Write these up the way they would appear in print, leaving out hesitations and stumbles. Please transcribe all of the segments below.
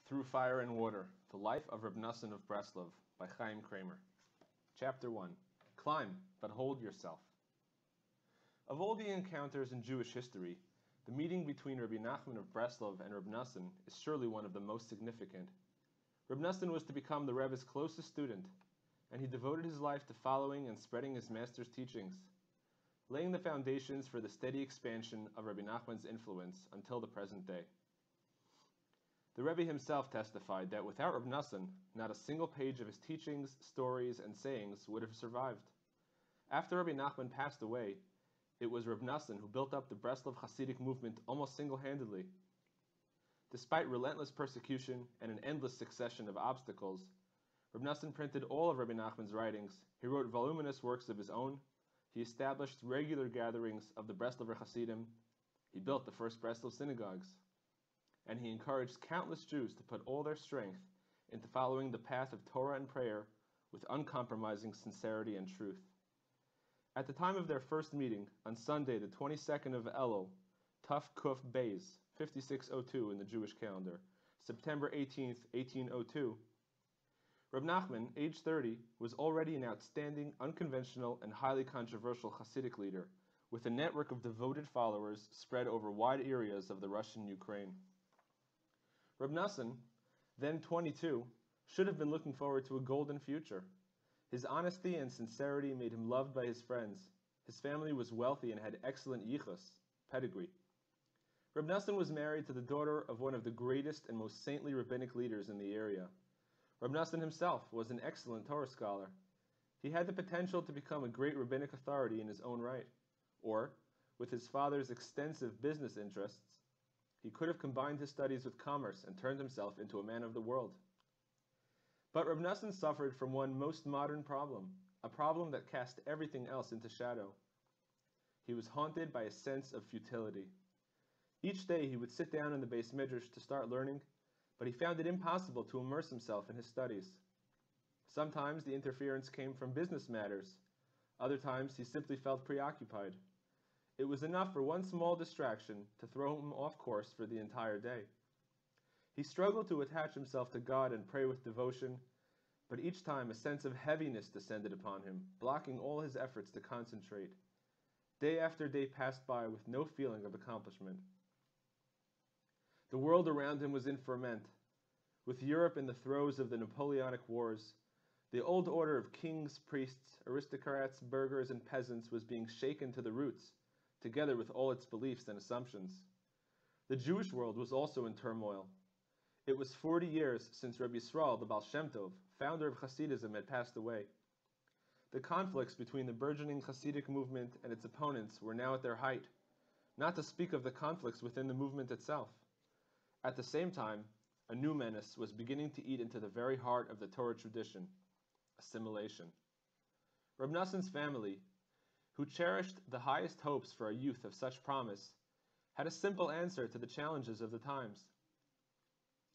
Through Fire and Water, The Life of Reb Noson of Breslov by Chaim Kramer. Chapter 1. Climb, but hold yourself. Of all the encounters in Jewish history, the meeting between Rebbe Nachman of Breslov and Reb Noson is surely one of the most significant. Reb Noson was to become the Rebbe's closest student, and he devoted his life to following and spreading his master's teachings, laying the foundations for the steady expansion of Rebbe Nachman's influence until the present day. The Rebbe himself testified that without Reb Noson, not a single page of his teachings, stories, and sayings would have survived. After Rebbe Nachman passed away, it was Reb Noson who built up the Breslov Chassidic movement almost single-handedly. Despite relentless persecution and an endless succession of obstacles, Reb Noson printed all of Rebbe Nachman's writings, he wrote voluminous works of his own, he established regular gatherings of the Breslover Chassidim, he built the first Breslov synagogues, and he encouraged countless Jews to put all their strength into following the path of Torah and prayer with uncompromising sincerity and truth. At the time of their first meeting, on Sunday, the 22nd of Elul, Tuf Kuf Beis, 5602 in the Jewish calendar, September 18th, 1802, Reb Nachman, age 30, was already an outstanding, unconventional, and highly controversial Hasidic leader, with a network of devoted followers spread over wide areas of the Russian Ukraine. Reb Noson, then 22, should have been looking forward to a golden future. His honesty and sincerity made him loved by his friends. His family was wealthy and had excellent yichus, pedigree. Reb Noson was married to the daughter of one of the greatest and most saintly rabbinic leaders in the area. Reb Noson himself was an excellent Torah scholar. He had the potential to become a great rabbinic authority in his own right, or, with his father's extensive business interests, he could have combined his studies with commerce and turned himself into a man of the world. But Reb Noson suffered from one most modern problem, a problem that cast everything else into shadow. He was haunted by a sense of futility. Each day he would sit down in the Beis Midrash to start learning, but he found it impossible to immerse himself in his studies. Sometimes the interference came from business matters. Other times he simply felt preoccupied. It was enough for one small distraction to throw him off course for the entire day. He struggled to attach himself to God and pray with devotion, but each time a sense of heaviness descended upon him, blocking all his efforts to concentrate. Day after day passed by with no feeling of accomplishment. The world around him was in ferment. With Europe in the throes of the Napoleonic Wars, the old order of kings, priests, aristocrats, burghers, and peasants was being shaken to the roots, together with all its beliefs and assumptions. The Jewish world was also in turmoil. It was 40 years since Rebbe Yisrael, the Baal Shem Tov, founder of Hasidism, had passed away. The conflicts between the burgeoning Hasidic movement and its opponents were now at their height, not to speak of the conflicts within the movement itself. At the same time, a new menace was beginning to eat into the very heart of the Torah tradition: assimilation. Reb Noson's family, who cherished the highest hopes for a youth of such promise, had a simple answer to the challenges of the times.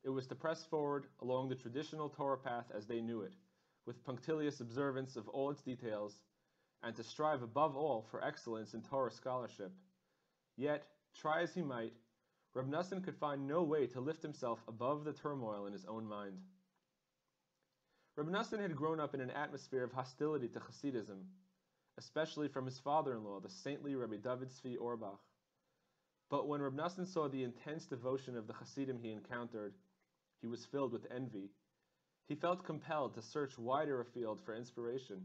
It was to press forward along the traditional Torah path as they knew it, with punctilious observance of all its details, and to strive above all for excellence in Torah scholarship. Yet, try as he might, Reb Noson could find no way to lift himself above the turmoil in his own mind. Reb Noson had grown up in an atmosphere of hostility to Hasidism, especially from his father-in-law, the saintly Rebbe David Tzvi Orbach. But when Reb Noson saw the intense devotion of the Hasidim he encountered, he was filled with envy. He felt compelled to search wider afield for inspiration.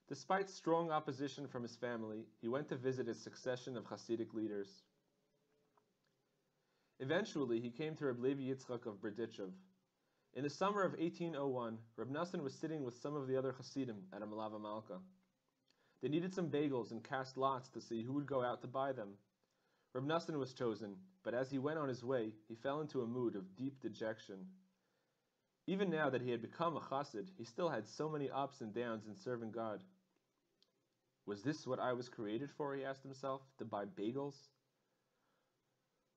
Despite strong opposition from his family, he went to visit a succession of Hasidic leaders. Eventually, he came to Reb Levi Yitzchak of Berdichev. In the summer of 1801, Reb Noson was sitting with some of the other Hasidim at a Malava Malka. They needed some bagels and cast lots to see who would go out to buy them. Reb Noson was chosen, but as he went on his way, he fell into a mood of deep dejection. Even now that he had become a chassid, he still had so many ups and downs in serving God. Was this what I was created for, he asked himself, to buy bagels?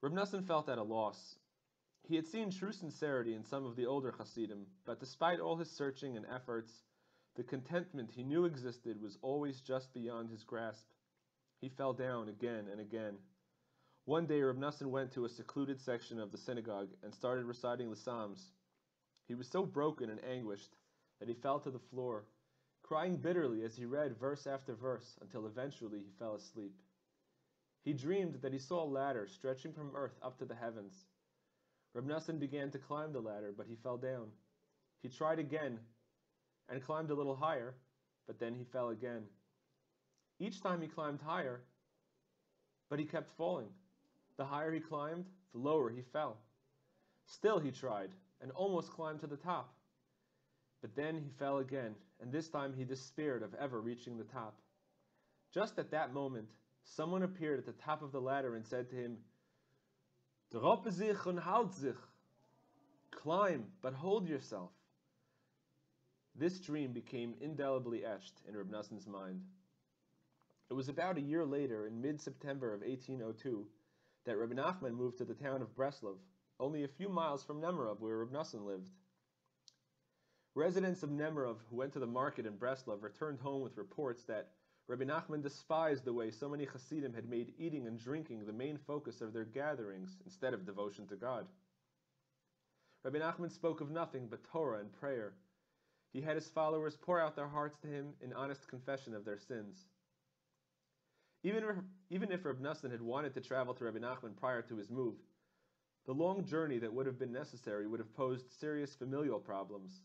Reb Noson felt at a loss. He had seen true sincerity in some of the older Hasidim, but despite all his searching and efforts, the contentment he knew existed was always just beyond his grasp. He fell down again and again. One day Reb Noson went to a secluded section of the synagogue and started reciting the Psalms. He was so broken and anguished that he fell to the floor, crying bitterly as he read verse after verse until eventually he fell asleep. He dreamed that he saw a ladder stretching from earth up to the heavens. Reb Noson began to climb the ladder, but he fell down. He tried again and climbed a little higher, but then he fell again. Each time he climbed higher, but he kept falling. The higher he climbed, the lower he fell. Still he tried and almost climbed to the top. But then he fell again, and this time he despaired of ever reaching the top. Just at that moment, someone appeared at the top of the ladder and said to him, "Droppe sich und halt sich." Climb, but hold yourself. This dream became indelibly etched in Reb Noson's mind. It was about a year later, in mid-September of 1802, that Rebbe Nachman moved to the town of Breslov, only a few miles from Nemirov, where Reb Noson lived. Residents of Nemirov who went to the market in Breslov returned home with reports that Rebbe Nachman despised the way so many Chassidim had made eating and drinking the main focus of their gatherings instead of devotion to God. Rebbe Nachman spoke of nothing but Torah and prayer. He had his followers pour out their hearts to him in honest confession of their sins. Even if Reb Noson had wanted to travel to Rebbe Nachman prior to his move, the long journey that would have been necessary would have posed serious familial problems.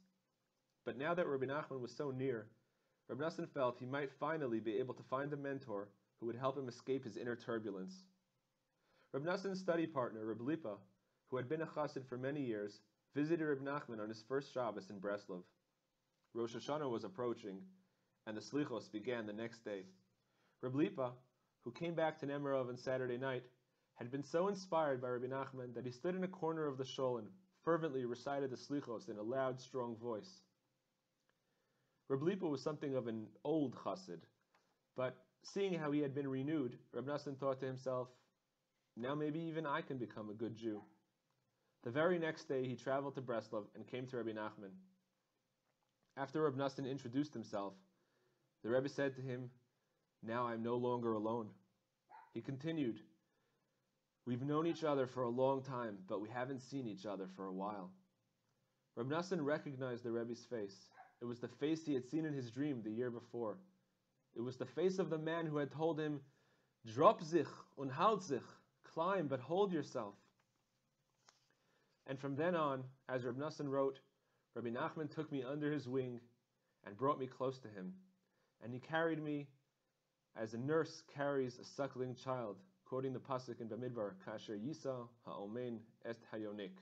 But now that Rebbe Nachman was so near, Reb Noson felt he might finally be able to find a mentor who would help him escape his inner turbulence. Reb Noson's study partner, Reb Lipa, who had been a chassid for many years, visited Reb Nachman on his first Shabbos in Breslov. Rosh Hashanah was approaching, and the slichos began the next day. Reb Lipa, who came back to Nemirov on Saturday night, had been so inspired by Rebbe Nachman that he stood in a corner of the shul and fervently recited the slichos in a loud, strong voice. Reb Lipa was something of an old chassid, but seeing how he had been renewed, Reb Noson thought to himself, now maybe even I can become a good Jew. The very next day he traveled to Breslov and came to Rebbe Nachman. After Reb Noson introduced himself, the Rebbe said to him, "Now I am no longer alone." He continued, "We've known each other for a long time, but we haven't seen each other for a while." Reb Noson recognized the Rebbe's face. It was the face he had seen in his dream the year before. It was the face of the man who had told him, "Drop sich und halt sich," climb but hold yourself. And from then on, as Reb Noson wrote, Rebbe Nachman took me under his wing and brought me close to him, and he carried me as a nurse carries a suckling child, quoting the pasuk in Bamidbar, "Kasher Yisa ha'omen est hayonik."